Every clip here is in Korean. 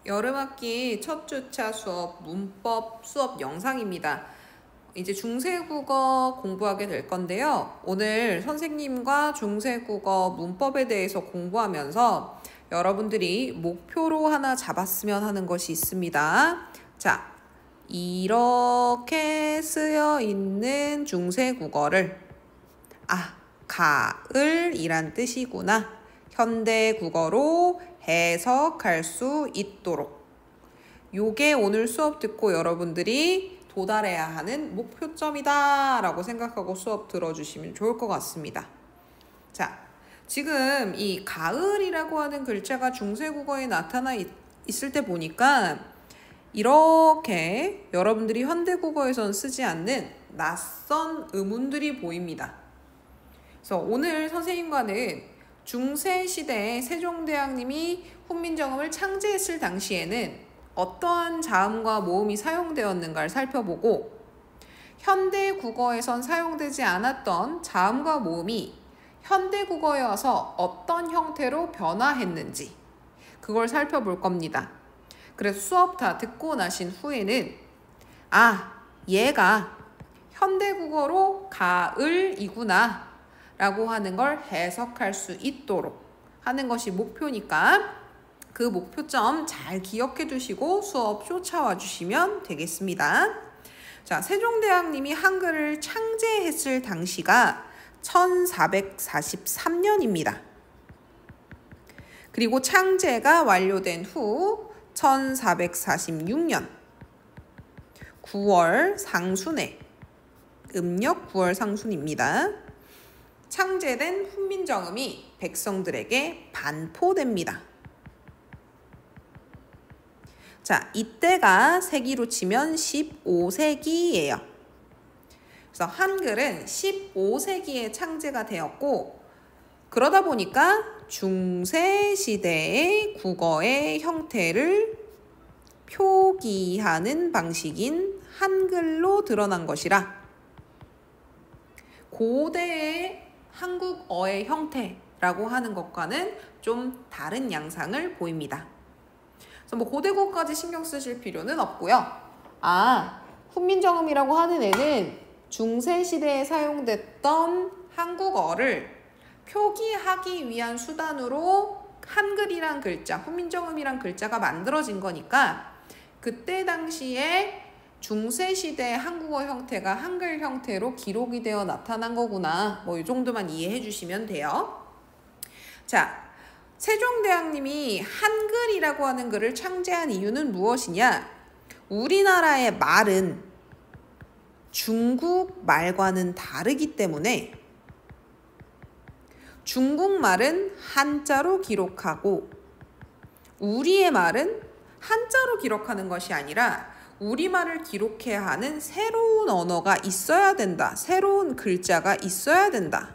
여름학기 첫 주차 수업 문법 수업 영상입니다. 이제 중세국어 공부하게 될 건데요. 오늘 선생님과 중세국어 문법에 대해서 공부하면서 여러분들이 목표로 하나 잡았으면 하는 것이 있습니다. 자, 이렇게 쓰여 있는 중세국어를 가을이란 뜻이구나. 현대국어로 해석할 수 있도록. 요게 오늘 수업 듣고 여러분들이 도달해야 하는 목표점이다 라고 생각하고 수업 들어주시면 좋을 것 같습니다. 자, 지금 이 가을이라고 하는 글자가 중세국어에 나타나 있을 때 보니까 이렇게 여러분들이 현대국어에선 쓰지 않는 낯선 음운들이 보입니다. 그래서 오늘 선생님과는 중세시대에 세종대왕님이 훈민정음을 창제했을 당시에는 어떠한 자음과 모음이 사용되었는가를 살펴보고 현대국어에선 사용되지 않았던 자음과 모음이 현대국어에 와서 어떤 형태로 변화했는지 그걸 살펴볼 겁니다. 그래서 수업 다 듣고 나신 후에는 얘가 현대국어로 가을이구나 라고 하는 걸 해석할 수 있도록 하는 것이 목표니까 그 목표점 잘 기억해 두시고 수업 쫓아와 주시면 되겠습니다. 자, 세종대왕님이 한글을 창제했을 당시가 1443년입니다. 그리고 창제가 완료된 후 1446년 9월 상순에 음력 9월 상순입니다. 창제된 훈민정음이 백성들에게 반포됩니다. 자, 이때가 세기로 치면 15세기예요. 그래서 한글은 15세기에 창제가 되었고 그러다 보니까 중세시대의 국어의 형태를 표기하는 방식인 한글로 드러난 것이라 고대의 한국어의 형태라고 하는 것과는 좀 다른 양상을 보입니다. 그래서 고대국어까지 신경 쓰실 필요는 없고요. 훈민정음이라고 하는 애는 중세시대에 사용됐던 한국어를 표기하기 위한 수단으로 한글이란 글자, 훈민정음이란 글자가 만들어진 거니까 그때 당시에 중세시대의 한국어 형태가 한글 형태로 기록이 되어 나타난 거구나. 이 정도만 이해해 주시면 돼요. 자, 세종대왕님이 한글이라고 하는 글을 창제한 이유는 무엇이냐? 우리나라의 말은 중국 말과는 다르기 때문에 중국말은 한자로 기록하고 우리의 말은 한자로 기록하는 것이 아니라 우리말을 기록해야 하는 새로운 언어가 있어야 된다. 새로운 글자가 있어야 된다.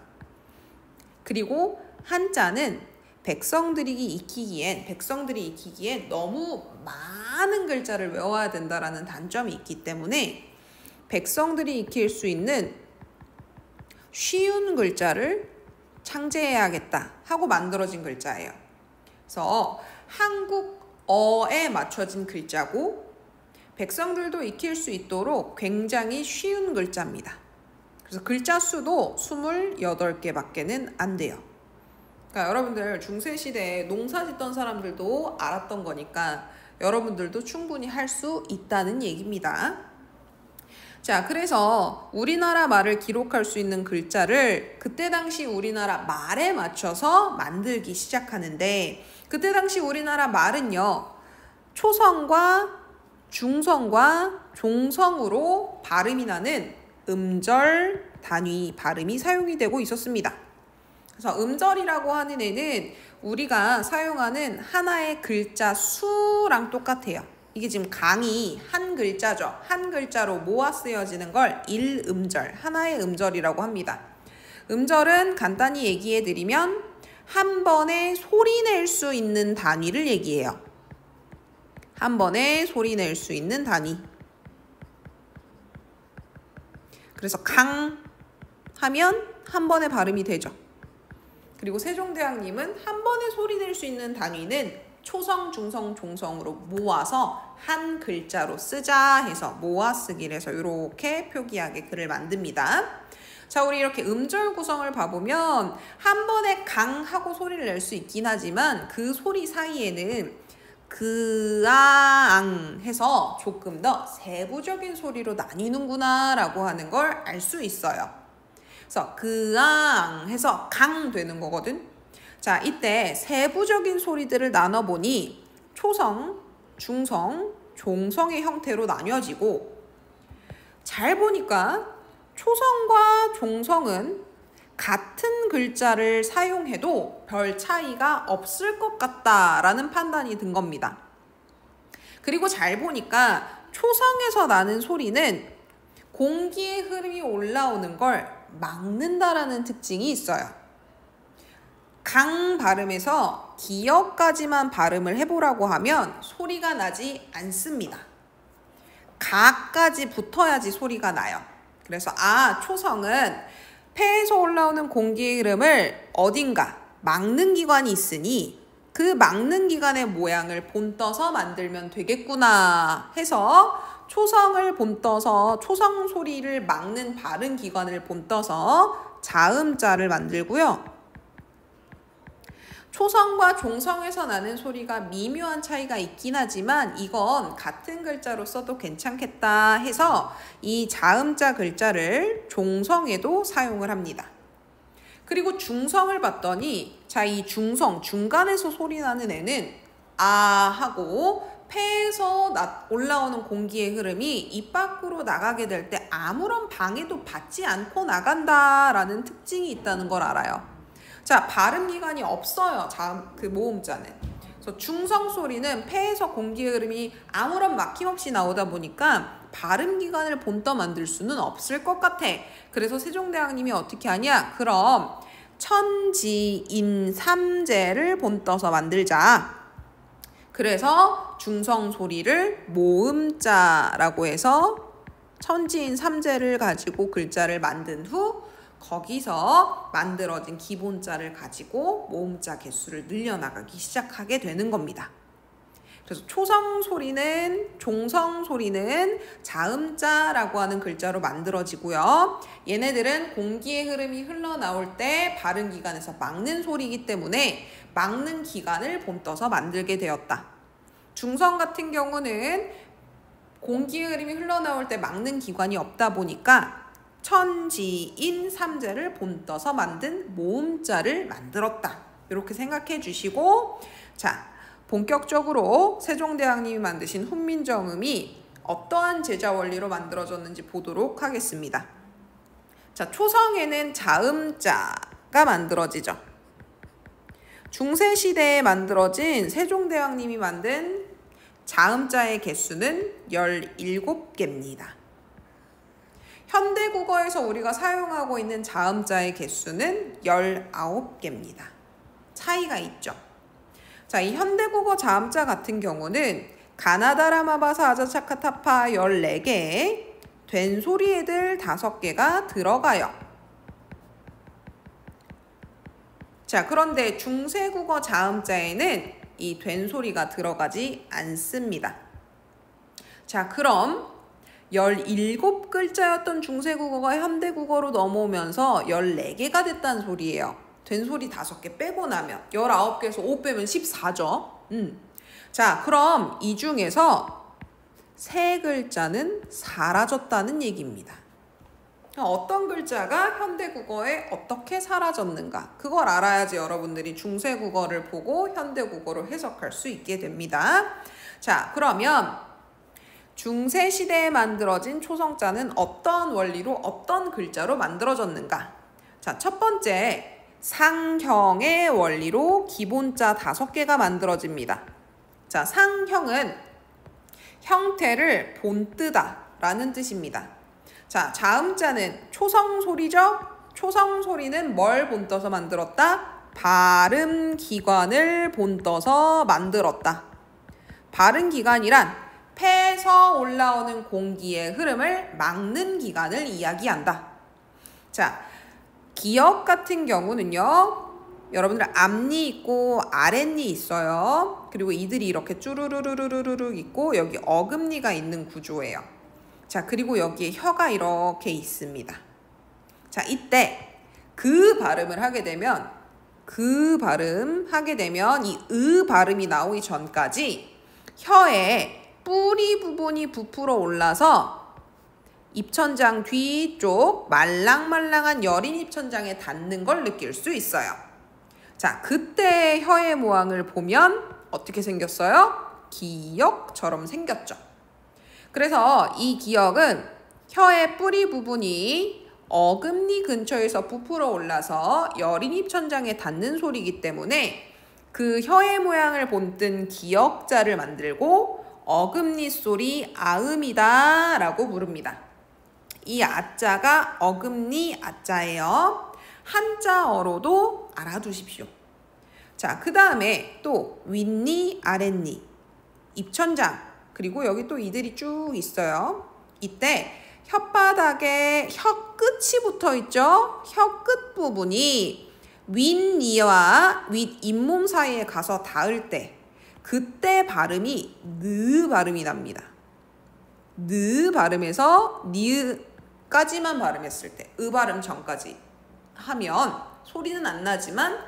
그리고 한자는 백성들이 익히기엔 너무 많은 글자를 외워야 된다라는 단점이 있기 때문에 백성들이 익힐 수 있는 쉬운 글자를 창제해야겠다 하고 만들어진 글자예요. 그래서 한국어에 맞춰진 글자고 백성들도 익힐 수 있도록 굉장히 쉬운 글자입니다. 그래서 글자 수도 28개밖에는 안 돼요. 그러니까 여러분들 중세시대에 농사 짓던 사람들도 알았던 거니까 여러분들도 충분히 할 수 있다는 얘기입니다. 자, 그래서 우리나라 말을 기록할 수 있는 글자를 그때 당시 우리나라 말에 맞춰서 만들기 시작하는데 그때 당시 우리나라 말은요. 초성과 중성과 종성으로 발음이 나는 음절 단위 발음이 사용이 되고 있었습니다. 그래서 음절이라고 하는 애는 우리가 사용하는 하나의 글자 수랑 똑같아요. 이게 지금 강이 한 글자죠. 한 글자로 모아 쓰여지는 걸 일음절, 하나의 음절이라고 합니다. 음절은 간단히 얘기해 드리면 한 번에 소리 낼 수 있는 단위를 얘기해요. 한 번에 소리 낼 수 있는 단위. 그래서 강 하면 한 번에 발음이 되죠. 그리고 세종대왕님은 한 번에 소리 낼 수 있는 단위는 초성, 중성, 종성으로 모아서 한 글자로 쓰자 해서 모아쓰기를 해서 이렇게 표기하게 글을 만듭니다. 자, 우리 이렇게 음절 구성을 봐보면 한 번에 강 하고 소리를 낼 수 있긴 하지만 그 소리 사이에는 그아앙 해서 조금 더 세부적인 소리로 나뉘는구나 라고 하는 걸 알 수 있어요. 그래서 그아앙 해서 강 되는 거거든. 자, 이때 세부적인 소리들을 나눠보니 초성, 중성, 종성의 형태로 나뉘어지고, 잘 보니까 초성과 종성은 같은 글자를 사용해도 별 차이가 없을 것 같다라는 판단이 든 겁니다. 그리고 잘 보니까 초성에서 나는 소리는 공기의 흐름이 올라오는 걸 막는다라는 특징이 있어요. 강 발음에서 기역까지만 발음을 해보라고 하면 소리가 나지 않습니다. 가까지 붙어야지 소리가 나요. 그래서 초성은 폐에서 올라오는 공기의 흐름을 어딘가 막는 기관이 있으니 그 막는 기관의 모양을 본떠서 만들면 되겠구나 해서 초성을 본떠서 초성 소리를 막는 발음 기관을 본떠서 자음자를 만들고요. 초성과 종성에서 나는 소리가 미묘한 차이가 있긴 하지만 이건 같은 글자로 써도 괜찮겠다 해서 이 자음자 글자를 종성에도 사용을 합니다. 그리고 중성을 봤더니 자, 이 중성, 중간에서 소리 나는 애는 하고 폐에서 올라오는 공기의 흐름이 입 밖으로 나가게 될 때 아무런 방해도 받지 않고 나간다라는 특징이 있다는 걸 알아요. 자, 발음 기관이 없어요. 그 모음자는. 그래서 중성 소리는 폐에서 공기의 흐름이 아무런 막힘없이 나오다 보니까 발음 기관을 본떠 만들 수는 없을 것 같아. 그래서 세종대왕님이 어떻게 하냐? 그럼 천지인삼재를 본떠서 만들자. 그래서 중성 소리를 모음자라고 해서 천지인삼재를 가지고 글자를 만든 후 거기서 만들어진 기본자를 가지고 모음자 개수를 늘려나가기 시작하게 되는 겁니다. 그래서 초성 소리는, 종성 소리는 자음자라고 하는 글자로 만들어지고요. 얘네들은 공기의 흐름이 흘러나올 때 발음 기관에서 막는 소리이기 때문에 막는 기관을 본떠서 만들게 되었다. 중성 같은 경우는 공기의 흐름이 흘러나올 때 막는 기관이 없다 보니까 천지인 삼재를 본떠서 만든 모음자를 만들었다. 이렇게 생각해 주시고, 자, 본격적으로 세종대왕님이 만드신 훈민정음이 어떠한 제자 원리로 만들어졌는지 보도록 하겠습니다. 자, 초성에는 자음자가 만들어지죠. 중세시대에 만들어진 세종대왕님이 만든 자음자의 개수는 17개입니다. 현대국어에서 우리가 사용하고 있는 자음자의 개수는 19개입니다. 차이가 있죠. 자, 이 현대국어 자음자 같은 경우는 가나다라마바사 아자차카타파 14개에 된소리 애들 5개가 들어가요. 자, 그런데 중세국어 자음자에는 이 된소리가 들어가지 않습니다. 자, 그럼 17글자였던 중세국어가 현대국어로 넘어오면서 14개가 됐다는 소리예요. 된소리 5개 빼고 나면 19개에서 5 빼면 14죠. 자, 그럼 이 중에서 3글자는 사라졌다는 얘기입니다. 어떤 글자가 현대국어에 어떻게 사라졌는가? 그걸 알아야지 여러분들이 중세국어를 보고 현대국어로 해석할 수 있게 됩니다. 자, 그러면 중세시대에 만들어진 초성자는 어떤 원리로 어떤 글자로 만들어졌는가? 자, 첫 번째, 상형의 원리로 기본자 5개가 만들어집니다. 자, 상형은 형태를 본뜨다 라는 뜻입니다. 자, 자음자는 초성 소리죠? 초성 소리는 뭘 본떠서 만들었다? 발음 기관을 본떠서 만들었다. 발음 기관이란 폐에서 올라오는 공기의 흐름을 막는 기관을 이야기한다. 자, 기역 같은 경우는요, 여러분들 앞니 있고 아랫니 있어요. 그리고 이들이 이렇게 쭈루루루루루루 있고 여기 어금니가 있는 구조예요. 자, 그리고 여기에 혀가 이렇게 있습니다. 자, 이때 그 발음을 하게 되면 이 으 발음이 나오기 전까지 혀에 뿌리 부분이 부풀어 올라서 입천장 뒤쪽 말랑말랑한 여린 입천장에 닿는 걸 느낄 수 있어요. 자, 그때 혀의 모양을 보면 어떻게 생겼어요? 기역처럼 생겼죠. 그래서 이 기역은 혀의 뿌리 부분이 어금니 근처에서 부풀어 올라서 여린 입천장에 닿는 소리이기 때문에 그 혀의 모양을 본뜬 기역자를 만들고 어금니 소리 아음이다 라고 부릅니다. 이 아자가 어금니 아자예요. 한자어로도 알아두십시오. 자, 그 다음에 또 윗니, 아랫니, 입천장, 그리고 여기 또 이들이 쭉 있어요. 이때 혓바닥에 혀 끝이 붙어 있죠? 혀 끝 부분이 윗니와 윗잇몸 사이에 가서 닿을 때 그때 발음이 느 발음이 납니다. 느 발음에서 니까지만 발음했을 때 으 발음 전까지 하면 소리는 안 나지만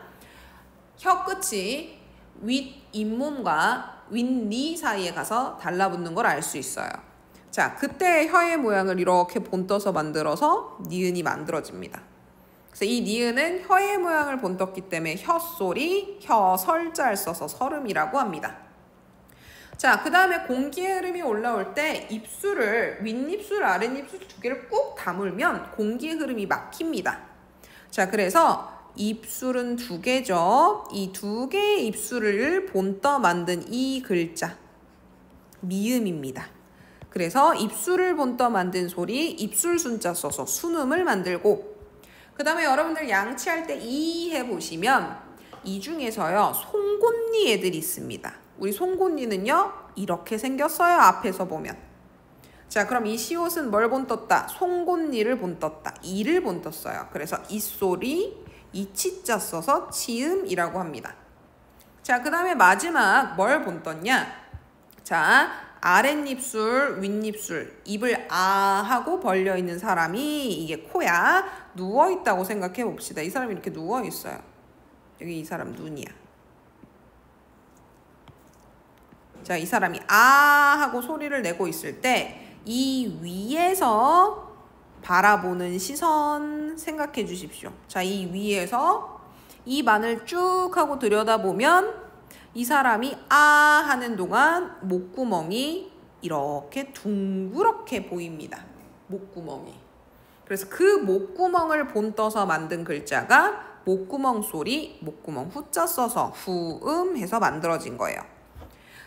혀 끝이 윗잇몸과 윗니 사이에 가서 달라붙는 걸 알 수 있어요. 자, 그때 혀의 모양을 이렇게 본떠서 만들어서 니은이 만들어집니다. 그래서 이 니은은 혀의 모양을 본떴기 때문에 혀소리, 혀설자를 써서 설음이라고 합니다. 자, 그 다음에 공기의 흐름이 올라올 때 입술을 윗입술, 아랫입술 두 개를 꾹 다물면 공기의 흐름이 막힙니다. 자, 그래서 입술은 두 개죠. 이 두 개의 입술을 본떠 만든 이 글자 미음입니다. 그래서 입술을 본떠 만든 소리 입술 순자 써서 순음을 만들고, 그 다음에 여러분들 양치할 때 이 해보시면 이 중에서요 송곳니 애들이 있습니다. 우리 송곳니는요 이렇게 생겼어요. 앞에서 보면. 자, 그럼 이 시옷은 뭘 본떴다? 송곳니를 본떴다. 이를 본떴어요. 그래서 이 소리 이 치자 써서 치음이라고 합니다. 자, 그 다음에 마지막 뭘 본떴냐? 자, 아랫입술, 윗입술, 입을 아 하고 벌려있는 사람이 이게 코야. 누워있다고 생각해 봅시다. 이 사람이 이렇게 누워있어요. 여기 이 사람 눈이야. 자, 이 사람이 아 하고 소리를 내고 있을 때 이 위에서 바라보는 시선 생각해 주십시오. 자, 이 위에서 입 안을 쭉 하고 들여다보면 이 사람이 아 하는 동안 목구멍이 이렇게 둥그렇게 보입니다. 목구멍이. 그래서 그 목구멍을 본떠서 만든 글자가 목구멍 소리, 목구멍 후자 써서 후음 해서 만들어진 거예요.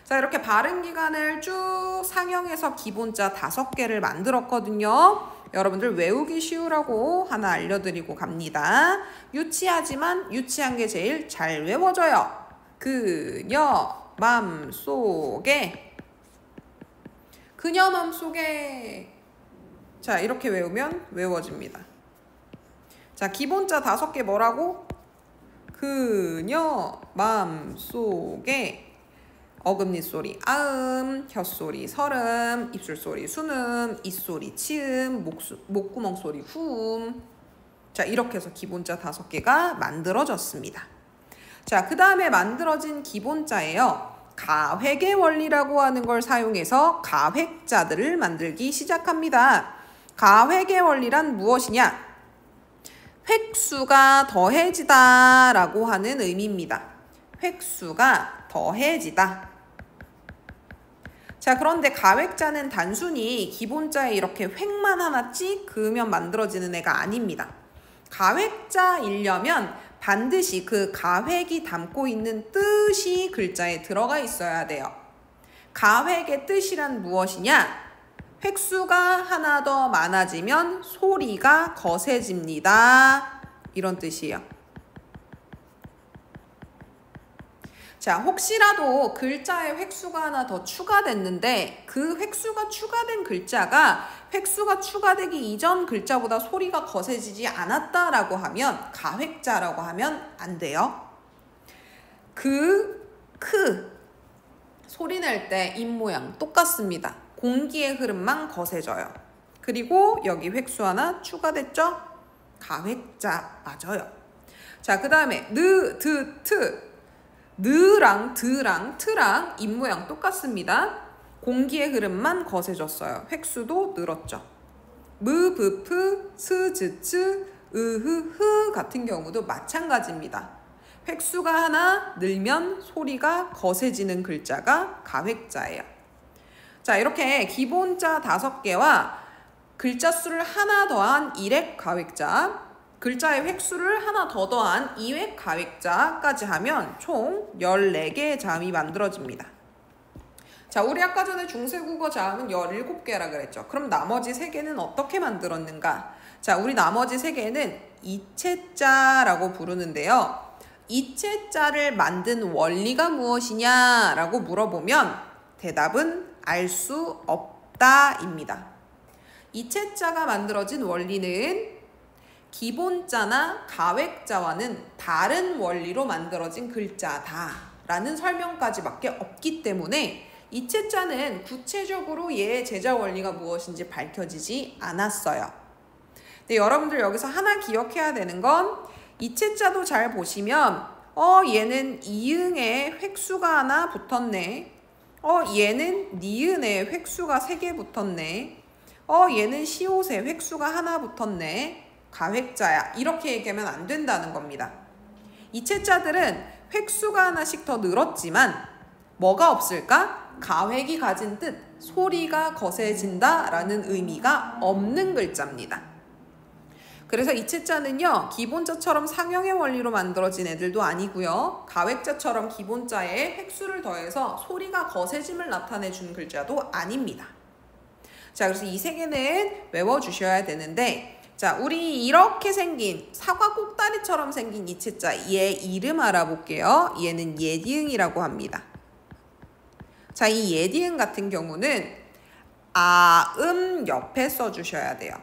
자, 이렇게 발음 기간을 쭉 상영해서 기본자 5개를 만들었거든요. 여러분들 외우기 쉬우라고 하나 알려드리고 갑니다. 유치하지만 유치한 게 제일 잘 외워져요. 그녀 맘속에, 그녀 맘속에. 자, 이렇게 외우면 외워집니다. 자, 기본자 5개 뭐라고? 그녀 맘속에 어금니 소리 아음, 혀소리 설음, 입술 소리 순음, 입소리 치음, 목구멍 소리 후음. 자, 이렇게 해서 기본자 5개가 만들어졌습니다. 자, 그 다음에 만들어진 기본자예요. 가획의 원리라고 하는 걸 사용해서 가획자들을 만들기 시작합니다. 가획의 원리란 무엇이냐? 획수가 더해지다 라고 하는 의미입니다. 획수가 더해지다. 자, 그런데 가획자는 단순히 기본자에 이렇게 획만 하나 찍 그으면 만들어지는 애가 아닙니다. 가획자이려면 반드시 그 가획이 담고 있는 뜻이 글자에 들어가 있어야 돼요. 가획의 뜻이란 무엇이냐? 획수가 하나 더 많아지면 소리가 거세집니다. 이런 뜻이에요. 자, 혹시라도 글자에 획수가 하나 더 추가됐는데 그 획수가 추가된 글자가 획수가 추가되기 이전 글자보다 소리가 거세지지 않았다라고 하면 가획자라고 하면 안 돼요. 소리 낼 때 입 모양 똑같습니다. 공기의 흐름만 거세져요. 그리고 여기 획수 하나 추가됐죠? 가획자 맞아요. 자, 그 다음에 느랑 드랑 트랑 입 모양 똑같습니다. 공기의 흐름만 거세졌어요. 획수도 늘었죠. 무브프 스즈츠 으흐흐 같은 경우도 마찬가지입니다. 획수가 하나 늘면 소리가 거세지는 글자가 가획자예요. 자, 이렇게 기본자 5개와 글자 수를 하나 더한 1획 가획자, 글자의 획수를 하나 더 더한 2획 가획자까지 하면 총 14개의 자음이 만들어집니다. 자, 우리 아까 전에 중세국어 자음은 17개라 그랬죠. 그럼 나머지 3개는 어떻게 만들었는가? 자, 우리 나머지 3개는 이체자라고 부르는데요. 이체자를 만든 원리가 무엇이냐라고 물어보면 대답은 알 수 없다입니다. 이체자가 만들어진 원리는 기본자나 가획자와는 다른 원리로 만들어진 글자다라는 설명까지밖에 없기 때문에 이체자는 구체적으로 얘의 제자 원리가 무엇인지 밝혀지지 않았어요. 근데 여러분들 여기서 하나 기억해야 되는 건 이체자도 잘 보시면 얘는 이응에 획수가 하나 붙었네. 얘는 니은에 획수가 3개 붙었네. 얘는 시옷에 획수가 하나 붙었네. 가획자야. 이렇게 얘기하면 안 된다는 겁니다. 이체자들은 획수가 하나씩 더 늘었지만 뭐가 없을까? 가획이 가진 뜻, 소리가 거세진다 라는 의미가 없는 글자입니다. 그래서 이체자는요, 기본자처럼 상형의 원리로 만들어진 애들도 아니고요, 가획자처럼 기본자에 획수를 더해서 소리가 거세짐을 나타내주는 글자도 아닙니다. 자, 그래서 이 3개는 외워주셔야 되는데, 자, 우리 이렇게 생긴 사과 꼭다리처럼 생긴 이체자, 얘 이름 알아볼게요. 얘는 예디응이라고 합니다. 자, 이 예디응 같은 경우는 아음 옆에 써주셔야 돼요.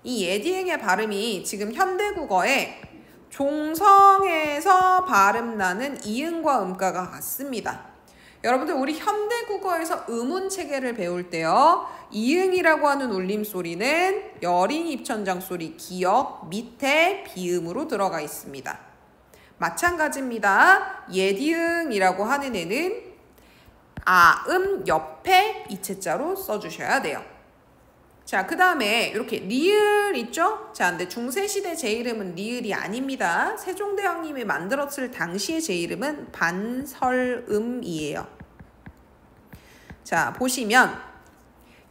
이 예디응의 발음이 지금 현대국어에 종성에서 발음나는 이응과 음가가 같습니다. 여러분들 우리 현대국어에서 음운체계를 배울 때요, 이응이라고 하는 울림소리는 여린 입천장 소리 기역 밑에 비음으로 들어가 있습니다. 마찬가지입니다. 예디응이라고 하는 애는 아음 옆에 이체자로 써주셔야 돼요. 자, 그 다음에 이렇게 리을 있죠? 자, 근데 중세시대 제 이름은 리을이 아닙니다. 세종대왕님이 만들었을 당시의 제 이름은 반설음이에요. 자, 보시면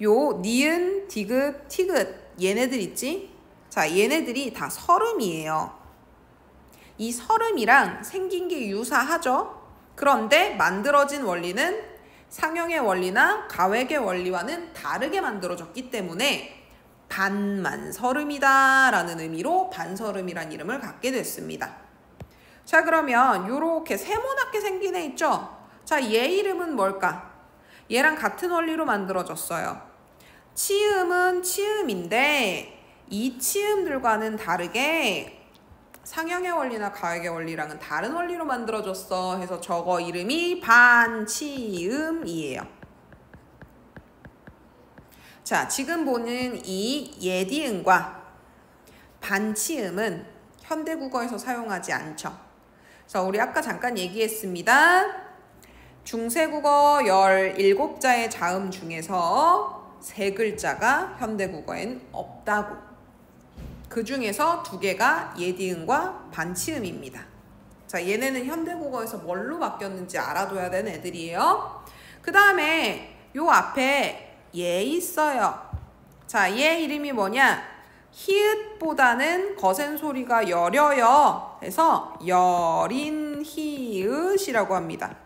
요 니은, 디귿, 티귿 얘네들 있지? 자, 얘네들이 다 설음이에요. 이 설음이랑 생긴 게 유사하죠? 그런데 만들어진 원리는 상형의 원리나 가획의 원리와는 다르게 만들어졌기 때문에 반만설음이다 라는 의미로 반설음이란 이름을 갖게 됐습니다. 자, 그러면 요렇게 세모나게 생긴 애 있죠? 자, 얘 이름은 뭘까? 얘랑 같은 원리로 만들어졌어요. 치음은 치음인데 이 치음들과는 다르게 상형의 원리나 가획의 원리랑은 다른 원리로 만들어졌어 해서 저거 이름이 반치음이에요. 자, 지금 보는 이 예디음과 반치음은 현대국어에서 사용하지 않죠. 그래서 우리 아까 잠깐 얘기했습니다. 중세국어 17자의 자음 중에서 3글자가 현대국어엔 없다고. 그 중에서 2개가 예디음과 반치음입니다. 자, 얘네는 현대국어에서 뭘로 바뀌었는지 알아둬야 되는 애들이에요. 그 다음에 요 앞에 얘 있어요. 자, 얘 이름이 뭐냐? 히읗보다는 거센 소리가 여려요 해서 여린 히읗이라고 합니다.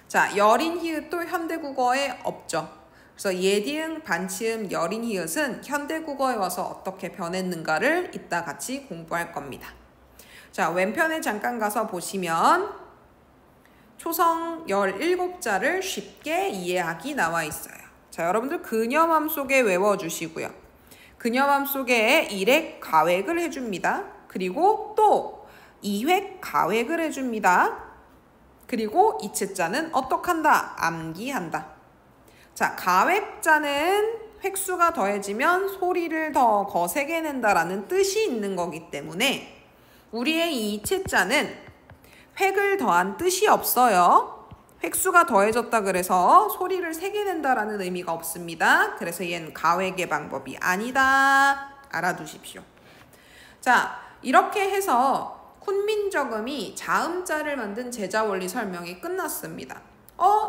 자, 여린 히읗도 현대국어에 없죠. 그래서 예디응, 반치음, 여린 히읗은 현대국어에 와서 어떻게 변했는가를 이따 같이 공부할 겁니다. 자, 왼편에 잠깐 가서 보시면 초성 17자를 쉽게 이해하기 나와 있어요. 자, 여러분들 근염함 속에 외워주시고요. 근염함 속에 일액 가획을 해줍니다. 그리고 또 이획, 가획을 해줍니다. 그리고 이채자는 어떡한다? 암기한다. 자, 가획자는 획수가 더해지면 소리를 더 거세게 낸다라는 뜻이 있는 거기 때문에 우리의 이 이채자는 획을 더한 뜻이 없어요. 획수가 더해졌다 그래서 소리를 세게 낸다라는 의미가 없습니다. 그래서 얘는 가획의 방법이 아니다. 알아두십시오. 자, 이렇게 해서 훈민정음이 자음자를 만든 제자 원리 설명이 끝났습니다.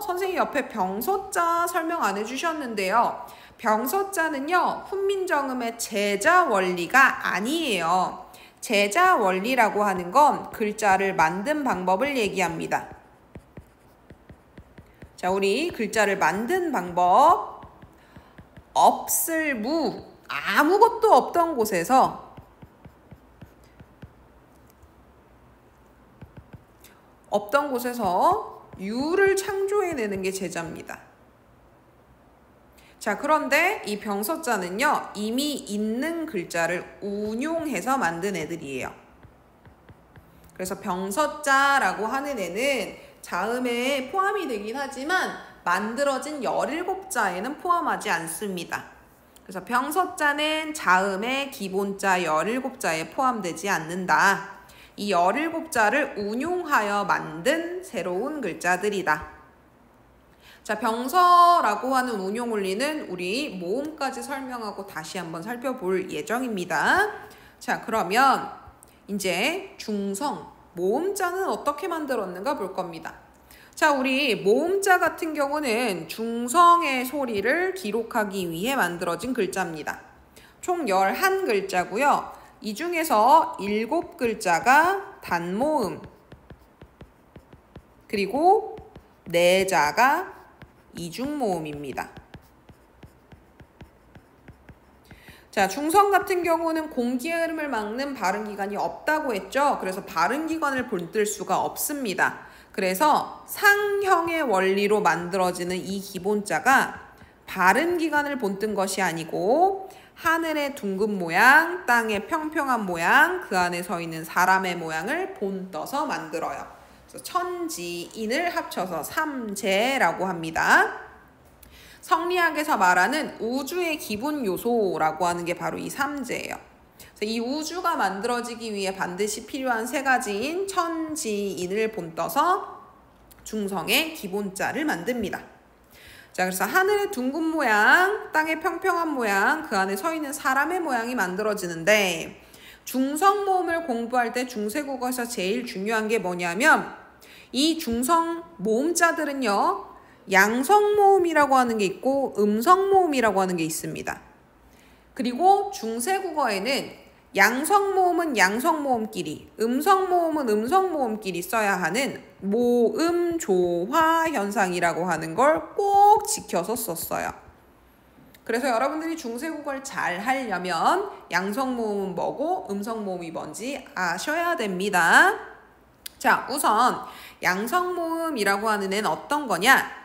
선생님 옆에 병서자 설명 안 해주셨는데요. 병서자는요, 훈민정음의 제자 원리가 아니에요. 제자 원리라고 하는 건 글자를 만든 방법을 얘기합니다. 자, 우리 글자를 만든 방법. 없을 무, 아무것도 없던 곳에서 유를 창조해내는 게 제자입니다. 자, 그런데 이 병서자는요, 이미 있는 글자를 운용해서 만든 애들이에요. 그래서 병서자라고 하는 애는 자음에 포함이 되긴 하지만 만들어진 17자에는 포함하지 않습니다. 그래서 병서자는 자음의 기본자 17자에 포함되지 않는다. 이 17자를 운용하여 만든 새로운 글자들이다. 자, 병서라고 하는 운용 원리는 우리 모음까지 설명하고 다시 한번 살펴볼 예정입니다. 자, 그러면 이제 중성, 모음자는 어떻게 만들었는가 볼 겁니다. 자, 우리 모음자 같은 경우는 중성의 소리를 기록하기 위해 만들어진 글자입니다. 총 11글자고요. 이 중에서 7글자가 단모음, 그리고 4자가 이중모음입니다. 자, 중성 같은 경우는 공기의 흐름을 막는 발음기관이 없다고 했죠. 그래서 발음기관을 본뜰 수가 없습니다. 그래서 상형의 원리로 만들어지는 이 기본자가 발음기관을 본뜬 것이 아니고 하늘의 둥근 모양, 땅의 평평한 모양, 그 안에 서 있는 사람의 모양을 본떠서 만들어요. 그래서 천지인을 합쳐서 삼재라고 합니다. 성리학에서 말하는 우주의 기본 요소라고 하는 게 바로 이 삼재예요. 그래서 이 우주가 만들어지기 위해 반드시 필요한 3가지인 천지인을 본떠서 중성의 기본자를 만듭니다. 자, 그래서 하늘의 둥근 모양, 땅의 평평한 모양, 그 안에 서 있는 사람의 모양이 만들어지는데 중성 모음을 공부할 때 중세국어에서 제일 중요한 게 뭐냐면 이 중성 모음자들은요, 양성 모음이라고 하는 게 있고 음성 모음이라고 하는 게 있습니다. 그리고 중세국어에는 양성 모음은 양성 모음끼리, 음성 모음은 음성 모음끼리 써야 하는 모음 조화 현상이라고 하는 걸 꼭 지켜서 썼어요. 그래서 여러분들이 중세국어를 잘 하려면 양성 모음은 뭐고 음성 모음이 뭔지 아셔야 됩니다. 자, 우선 양성 모음이라고 하는 애는 어떤 거냐?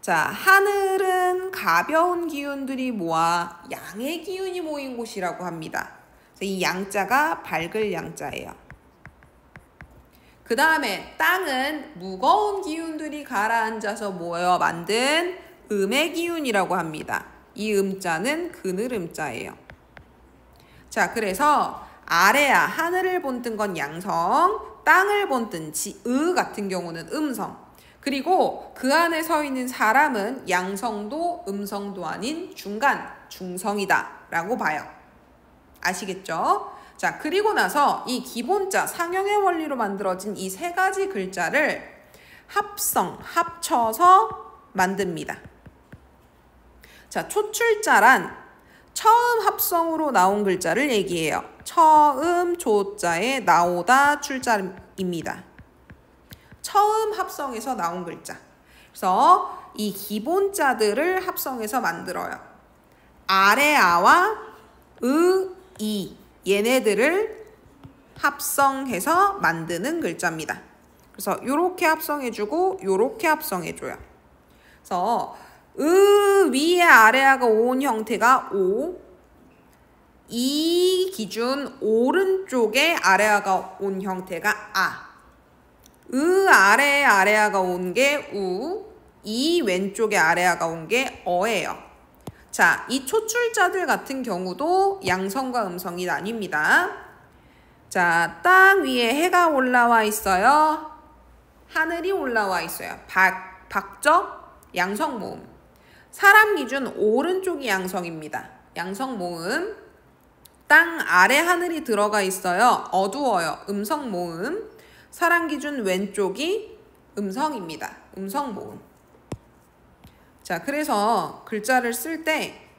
자, 하늘은 가벼운 기운들이 모아 양의 기운이 모인 곳이라고 합니다. 이 양자가 밝을 양자예요. 그 다음에 땅은 무거운 기운들이 가라앉아서 모여 만든 음의 기운이라고 합니다. 이 음자는 그늘 음자예요. 자, 그래서 아래야 하늘을 본뜬 건 양성, 땅을 본뜬 의 같은 경우는 음성, 그리고 그 안에 서 있는 사람은 양성도 음성도 아닌 중간, 중성이다 라고 봐요. 아시겠죠? 자, 그리고 나서 이 기본자, 상형의 원리로 만들어진 이 3가지 글자를 합쳐서 만듭니다. 자, 초출자란 처음 합성으로 나온 글자를 얘기해요. 처음 조자에 나오다 출자입니다. 처음 합성해서 나온 글자. 그래서 이 기본자들을 합성해서 만들어요. 아래아와 이 얘네들을 합성해서 만드는 글자입니다. 그래서 요렇게 합성해주고 요렇게 합성해줘요. 그래서 위에 아래아가 온 형태가 오, 이 기준 오른쪽에 아래아가 온 형태가 아. 아래에 아래아가 온 게 우. 이 왼쪽에 아래아가 온 게 어예요. 자, 이 초출자들 같은 경우도 양성과 음성이 나뉩니다. 자, 땅 위에 해가 올라와 있어요. 하늘이 올라와 있어요. 박적, 양성모음. 사람 기준 오른쪽이 양성입니다. 양성모음. 땅 아래 하늘이 들어가 있어요. 어두워요. 음성모음. 사람 기준 왼쪽이 음성입니다. 음성모음. 자, 그래서 글자를 쓸 때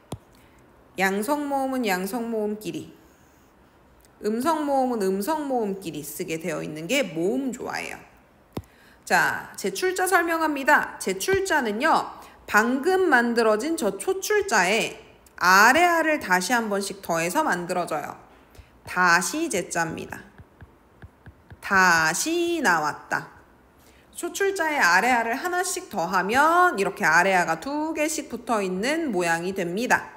양성모음은 양성모음끼리, 음성모음은 음성모음끼리 쓰게 되어 있는 게 모음조화예요. 자, 제출자 설명합니다. 제출자는요, 방금 만들어진 저 초출자에 아래아를 다시 한 번씩 더해서 만들어져요. 다시 제자입니다. 다시 나왔다. 초출자에 아래아를 하나씩 더하면 이렇게 아래아가 2개씩 붙어있는 모양이 됩니다.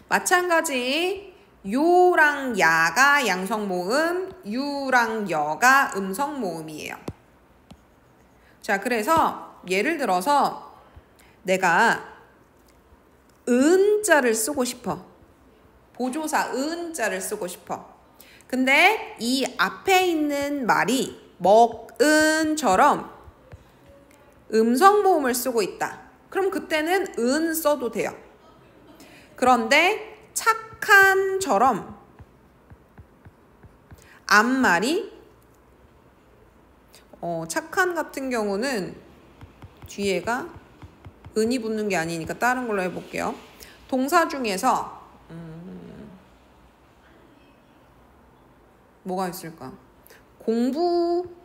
마찬가지 요랑 야가 양성모음, 유랑 여가 음성모음이에요. 자, 그래서 예를 들어서 내가 은자를 쓰고 싶어. 보조사 은자를 쓰고 싶어. 근데 이 앞에 있는 말이 먹은처럼 음성모음을 쓰고 있다. 그럼 그때는 은 써도 돼요. 그런데 착한처럼 앞말이 착한 같은 경우는 뒤에가 은이 붙는 게 아니니까 다른 걸로 해볼게요. 동사 중에서 뭐가 있을까? 공부한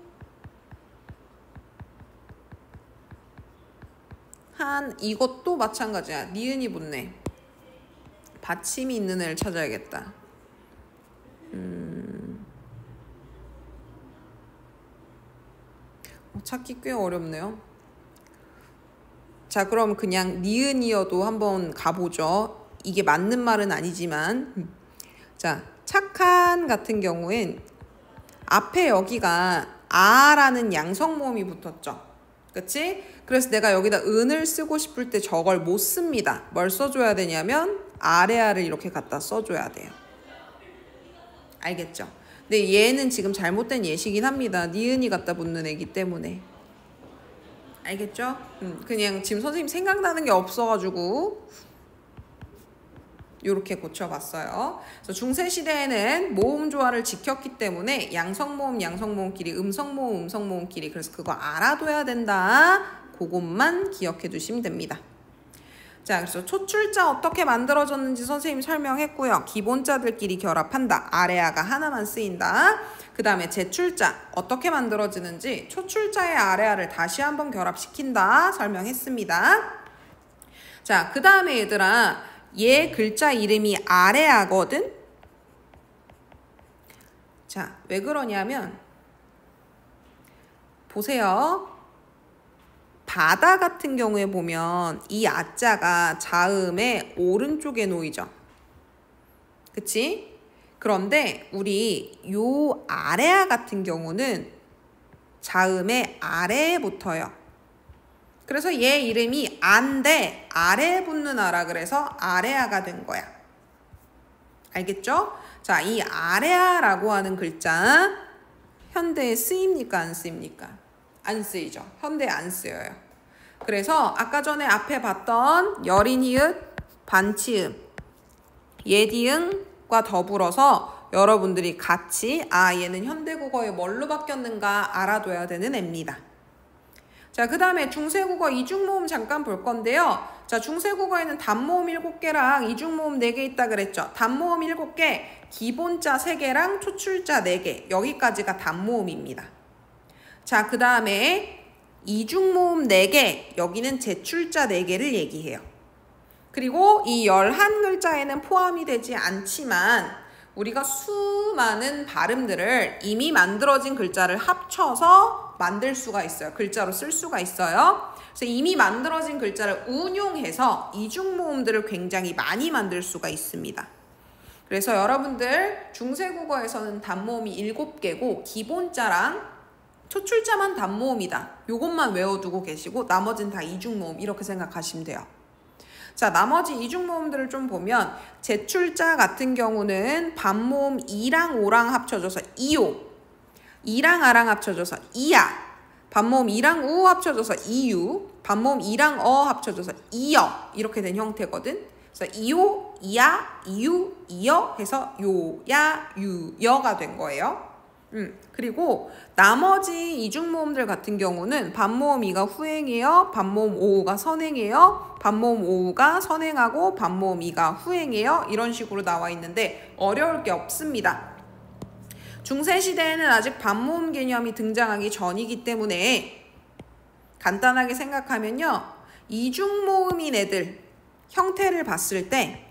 이것도 마찬가지야. 니은이 붙네. 받침이 있는 애를 찾아야겠다. 찾기 꽤 어렵네요. 자, 그럼 그냥 니은이어도 한번 가보죠. 이게 맞는 말은 아니지만. 자, 착한 같은 경우엔 앞에 여기가 아라는 양성모음이 붙었죠. 그치? 그래서 내가 여기다 은을 쓰고 싶을 때 저걸 못 씁니다. 뭘 써줘야 되냐면 아래아를 이렇게 갖다 써줘야 돼요. 알겠죠? 근데 얘는 지금 잘못된 예시긴 합니다. 니은이 갖다 붙는 애기 때문에. 알겠죠? 그냥 지금 선생님 생각나는 게 없어가지고 이렇게 고쳐봤어요. 그래서 중세시대에는 모음조화를 지켰기 때문에 양성모음, 양성모음끼리, 음성모음, 음성모음끼리. 그래서 그거 알아둬야 된다. 그것만 기억해 두시면 됩니다. 자, 그래서 초출자 어떻게 만들어졌는지 선생님 설명했고요. 기본자들끼리 결합한다. 아래아가 하나만 쓰인다. 그 다음에 제출자 어떻게 만들어지는지 초출자의 아래아를 다시 한번 결합시킨다. 설명했습니다. 자, 그 다음에 얘들아, 얘 글자 이름이 아래아거든? 자, 왜 그러냐면 보세요. 바다 같은 경우에 보면 이 아자가 자음의 오른쪽에 놓이죠. 그치? 그런데 우리 요 아래아 같은 경우는 자음의 아래에 붙어요. 그래서 얘 이름이 안데 아래에 붙는 아라 그래서 아래아가 된 거야. 알겠죠? 자, 이 아래아라고 하는 글자 현대에 쓰입니까? 안 쓰입니까? 안 쓰이죠. 현대에 안 쓰여요. 그래서 아까 전에 앞에 봤던 여린 히읗, 반치음, 예디응과 더불어서 여러분들이 같이 얘는 현대국어에 뭘로 바뀌었는가 알아둬야 되는 애입니다. 자, 그 다음에 중세국어 이중모음 잠깐 볼 건데요. 자, 중세국어에는 단모음 7개랑 이중모음 4개 있다 그랬죠. 단모음 7개, 기본자 3개랑 초출자 4개. 여기까지가 단모음입니다. 자, 그 다음에 이중모음 4개, 여기는 제출자 4개를 얘기해요. 그리고 이 11글자에는 포함이 되지 않지만 우리가 수많은 발음들을 이미 만들어진 글자를 합쳐서 만들 수가 있어요. 글자로 쓸 수가 있어요. 그래서 이미 만들어진 글자를 운용해서 이중모음들을 굉장히 많이 만들 수가 있습니다. 그래서 여러분들 중세국어에서는 단모음이 7개고 기본자랑 초출자만 단모음이다. 요것만 외워두고 계시고 나머지는 다 이중모음 이렇게 생각하시면 돼요. 자, 나머지 이중모음들을 좀 보면 제출자 같은 경우는 반모음 2랑 5랑 합쳐져서 이오, 2랑 아랑 합쳐져서 이야, 반모음 2랑 우 합쳐져서 이유, 반모음 2랑 어 합쳐져서 이여 이렇게 된 형태거든. 그래서 이오, 이야, 이유, 이여 해서 요, 야, 유, 여가 된 거예요. 그리고 나머지 이중모음들 같은 경우는 반모음 2가 후행이에요. 반모음 5가 선행이에요. 반모음 5가 선행하고 반모음 2가 후행이에요. 이런 식으로 나와 있는데 어려울 게 없습니다. 중세시대에는 아직 반모음 개념이 등장하기 전이기 때문에 간단하게 생각하면요. 이중모음인 애들 형태를 봤을 때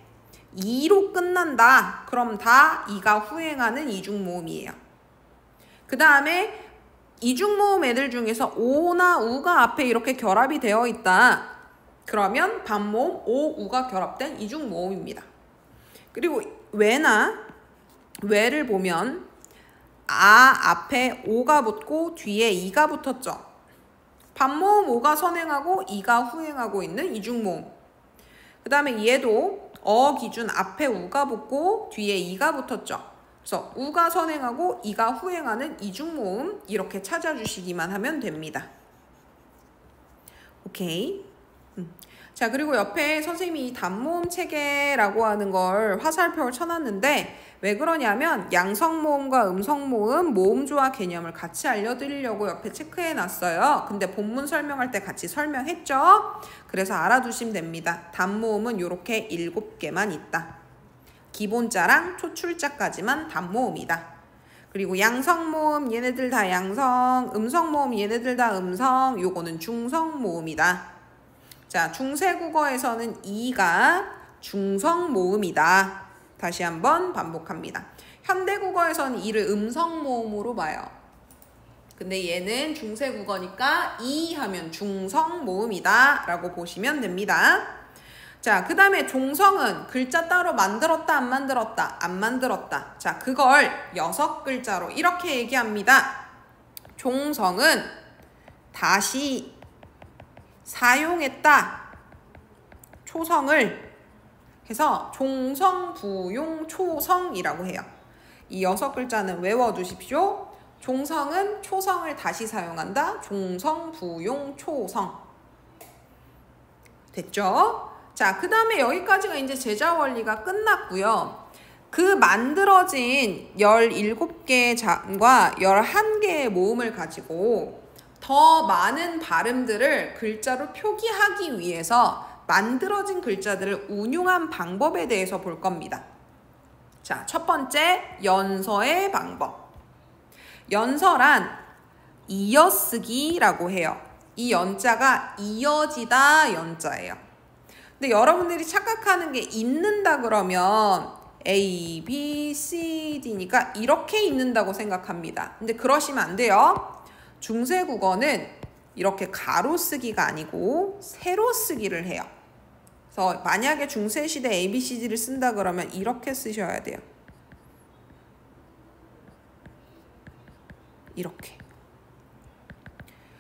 2로 끝난다. 그럼 다 2가 후행하는 이중모음이에요. 그 다음에 이중모음 애들 중에서 오나 우가 앞에 이렇게 결합이 되어 있다. 그러면 반모음 오, 우가 결합된 이중모음입니다. 그리고 외를 보면 아 앞에 오가 붙고 뒤에 이가 붙었죠. 반모음 5가 선행하고 2가 후행하고 있는 이중모음. 그 다음에 얘도 어 기준 앞에 우가 붙고 뒤에 이가 붙었죠. 그래서 우가 선행하고 이가 후행하는 이중모음 이렇게 찾아주시기만 하면 됩니다. 오케이. 자, 그리고 옆에 선생님이 이 단모음 체계라고 하는 걸 화살표를 쳐놨는데 왜 그러냐면 양성모음과 음성모음, 모음조화 개념을 같이 알려드리려고 옆에 체크해놨어요. 근데 본문 설명할 때 같이 설명했죠? 그래서 알아두시면 됩니다. 단모음은 이렇게 7개만 있다. 기본자랑 초출자까지만 단모음이다. 그리고 양성모음 얘네들 다 양성, 음성모음 얘네들 다 음성, 요거는 중성모음이다. 자, 중세국어에서는 이가 중성모음이다. 다시 한번 반복합니다. 현대국어에서는 이를 음성모음으로 봐요. 근데 얘는 중세국어니까 이 하면 중성모음이다 라고 보시면 됩니다. 자, 그 다음에 종성은 글자 따로 만들었다 안 만들었다? 안 만들었다. 자, 그걸 6글자로 이렇게 얘기합니다. 종성은 다시 사용했다. 초성을 해서 종성, 부용, 초성이라고 해요. 이 6글자는 외워두십시오. 종성은 초성을 다시 사용한다. 종성, 부용, 초성. 됐죠? 자, 그 다음에 여기까지가 이제 제자 원리가 끝났고요. 그 만들어진 17개의 자음과 11개의 모음을 가지고 더 많은 발음들을 글자로 표기하기 위해서 만들어진 글자들을 운용한 방법에 대해서 볼 겁니다. 자, 첫 번째 연서의 방법. 연서란 이어쓰기라고 해요. 이 연자가 이어지다 연자예요. 근데 여러분들이 착각하는 게 읽는다 그러면 A, B, C, D니까 이렇게 읽는다고 생각합니다. 근데 그러시면 안 돼요. 중세국어는 이렇게 가로 쓰기가 아니고 세로 쓰기를 해요. 그래서 만약에 중세시대 ABCD를 쓴다 그러면 이렇게 쓰셔야 돼요. 이렇게.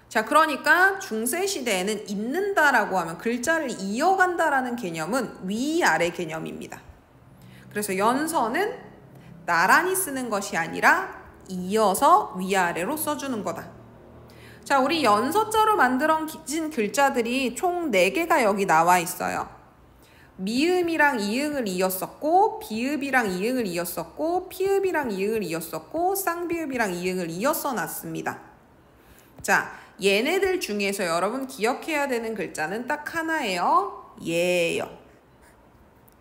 자, 그러니까 중세시대에는 읽는다라고 하면 글자를 이어간다라는 개념은 위아래 개념입니다. 그래서 연서는 나란히 쓰는 것이 아니라 이어서 위아래로 써주는 거다. 자, 우리 연서자로 만들어진 글자들이 총 4개가 여기 나와 있어요. 미음이랑 이응을 이었었고, 비읍이랑 이응을 이었었고, 피읍이랑 이응을 이었었고, 쌍비읍이랑 이응을 이어서 놨습니다. 자, 얘네들 중에서 여러분 기억해야 되는 글자는 딱 하나예요. 예요.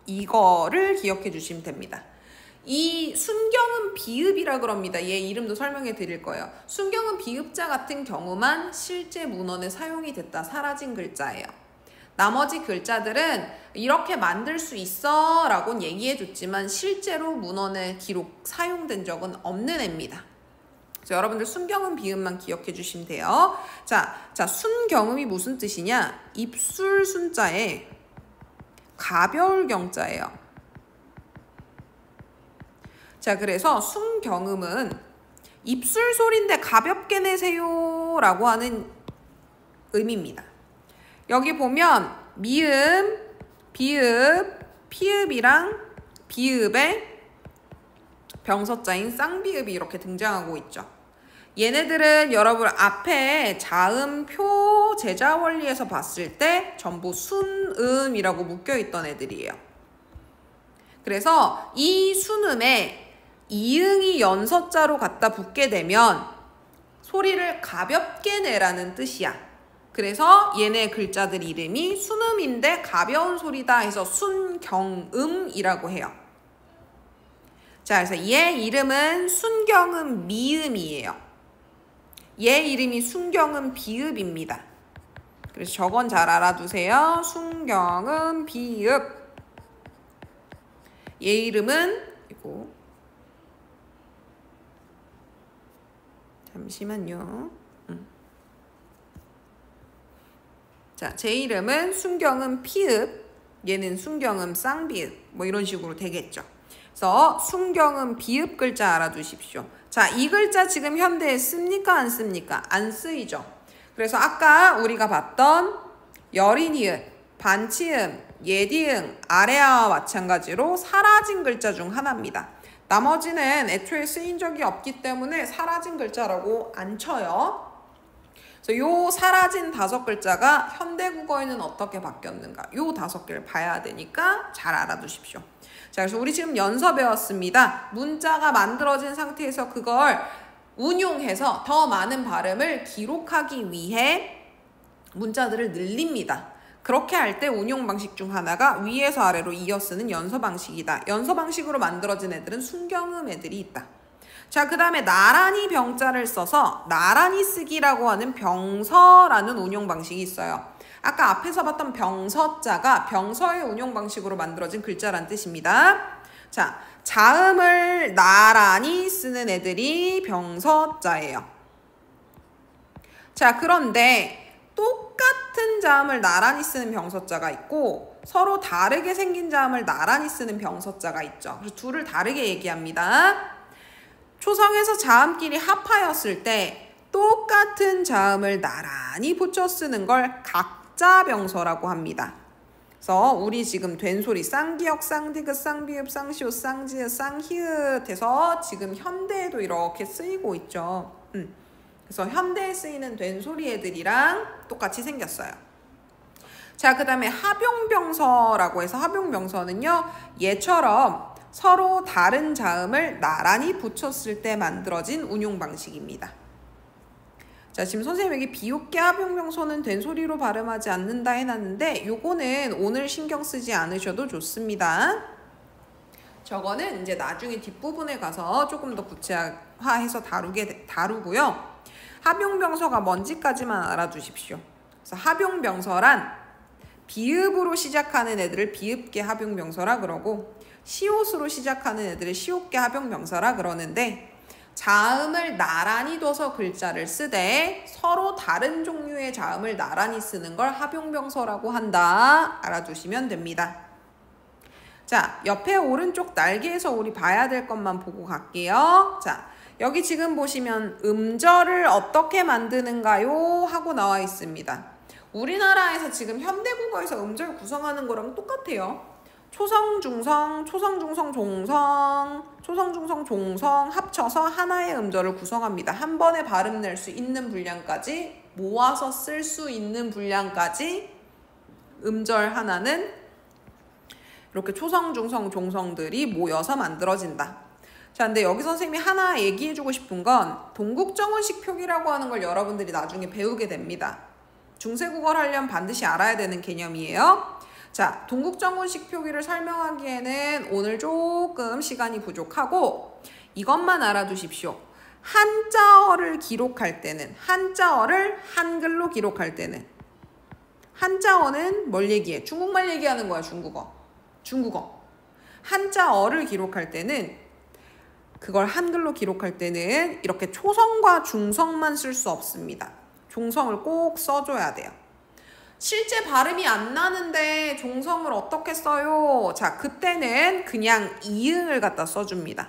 이거를 기억해 주시면 됩니다. 이 순경은 비읍이라 그럽니다. 얘 이름도 설명해 드릴 거예요. 순경은 비읍자 같은 경우만 실제 문헌에 사용이 됐다 사라진 글자예요. 나머지 글자들은 이렇게 만들 수 있어 라고는 얘기해 줬지만 실제로 문헌에 기록 사용된 적은 없는 애입니다. 그래서 여러분들 순경음 비읍만 기억해 주시면 돼요. 자, 순경음이 무슨 뜻이냐? 입술 순자에 가벼울 경자예요. 자, 그래서 순경음은 입술 소리인데 가볍게 내세요 라고 하는 의미입니다. 여기 보면 미음, 비읍, 피읍이랑 비읍의 병서자인 쌍비읍이 이렇게 등장하고 있죠. 얘네들은 여러분 앞에 자음표 제자 원리에서 봤을 때 전부 순음이라고 묶여있던 애들이에요. 그래서 이 순음에 이응이 연서자로 갖다 붙게 되면 소리를 가볍게 내라는 뜻이야. 그래서 얘네 글자들 이름이 순음인데 가벼운 소리다 해서 순경음이라고 해요. 자, 그래서 얘 이름은 순경음 미음이에요. 얘 이름이 순경음 비읍입니다. 그래서 저건 잘 알아두세요. 순경음 비읍. 얘 이름은 이거 잠시만요. 자, 제 이름은 순경음 피읍, 얘는 순경음 쌍비읍, 뭐 이런 식으로 되겠죠. 그래서 순경음 비읍 글자 알아두십시오. 자, 이 글자 지금 현대에 씁니까? 안 씁니까? 안 쓰이죠. 그래서 아까 우리가 봤던 여린이읍, 반치음, 예디응, 아래아와 마찬가지로 사라진 글자 중 하나입니다. 나머지는 애초에 쓰인 적이 없기 때문에 사라진 글자라고 안 쳐요. 그래서 요 사라진 5글자가 현대국어에는 어떻게 바뀌었는가, 요 5개를 봐야 되니까 잘 알아두십시오. 자, 그래서 우리 지금 연서 배웠습니다. 문자가 만들어진 상태에서 그걸 운용해서 더 많은 발음을 기록하기 위해 문자들을 늘립니다. 그렇게 할 때 운용 방식 중 하나가 위에서 아래로 이어 쓰는 연서 방식이다. 연서 방식으로 만들어진 애들은 순경음 애들이 있다. 자, 그 다음에 나란히 병자를 써서 나란히 쓰기라고 하는 병서라는 운용 방식이 있어요. 아까 앞에서 봤던 병서자가 병서의 운용 방식으로 만들어진 글자란 뜻입니다. 자, 자음을 나란히 쓰는 애들이 병서자예요. 자, 그런데 똑같은 자음을 나란히 쓰는 병서자가 있고 서로 다르게 생긴 자음을 나란히 쓰는 병서자가 있죠. 그래서 둘을 다르게 얘기합니다. 초성에서 자음끼리 합하였을 때 똑같은 자음을 나란히 붙여 쓰는 걸 각자병서라고 합니다. 그래서 우리 지금 된소리 쌍기역, 쌍디귿, 쌍비읍, 쌍시옷, 쌍지읒, 쌍히읗 해서 지금 현대에도 이렇게 쓰이고 있죠. 그래서 현대에 쓰이는 된소리 애들이랑 똑같이 생겼어요. 자, 그 다음에 합용병서라고 해서 합용병서는요, 얘처럼 서로 다른 자음을 나란히 붙였을 때 만들어진 운용 방식입니다. 자, 지금 선생님 여기 비옥계 합용병서는 된소리로 발음하지 않는다 해놨는데 요거는 오늘 신경 쓰지 않으셔도 좋습니다. 저거는 이제 나중에 뒷부분에 가서 조금 더 구체화해서 다루고요. 합용병서가 뭔지까지만 알아두십시오. 그래서 합용병서란 비읍으로 시작하는 애들을 비읍계 합용병서라 그러고 시옷으로 시작하는 애들을 시옷계 합용병서라 그러는데 자음을 나란히 둬서 글자를 쓰되 서로 다른 종류의 자음을 나란히 쓰는 걸 합용병서라고 한다. 알아두시면 됩니다. 자, 옆에 오른쪽 날개에서 우리 봐야 될 것만 보고 갈게요. 자, 여기 지금 보시면 음절을 어떻게 만드는가요? 하고 나와 있습니다. 우리나라에서 지금 현대국어에서 음절 구성하는 거랑 똑같아요. 초성, 중성, 초성, 중성, 종성, 초성, 중성, 종성 합쳐서 하나의 음절을 구성합니다. 한 번에 발음 낼 수 있는 분량까지, 모아서 쓸 수 있는 분량까지 음절 하나는 이렇게 초성, 중성, 종성들이 모여서 만들어진다. 자, 근데 여기 선생님이 하나 얘기해주고 싶은 건 동국정원식 표기라고 하는 걸 여러분들이 나중에 배우게 됩니다. 중세국어를 하려면 반드시 알아야 되는 개념이에요. 자, 동국정원식 표기를 설명하기에는 오늘 조금 시간이 부족하고 이것만 알아두십시오. 한자어를 기록할 때는, 한자어를 한글로 기록할 때는, 한자어는 뭘 얘기해? 중국말 얘기하는 거야, 중국어. 한자어를 기록할 때는, 그걸 한글로 기록할 때는 이렇게 초성과 중성만 쓸 수 없습니다. 종성을 꼭 써줘야 돼요. 실제 발음이 안 나는데 종성을 어떻게 써요? 자, 그때는 그냥 이응을 갖다 써줍니다.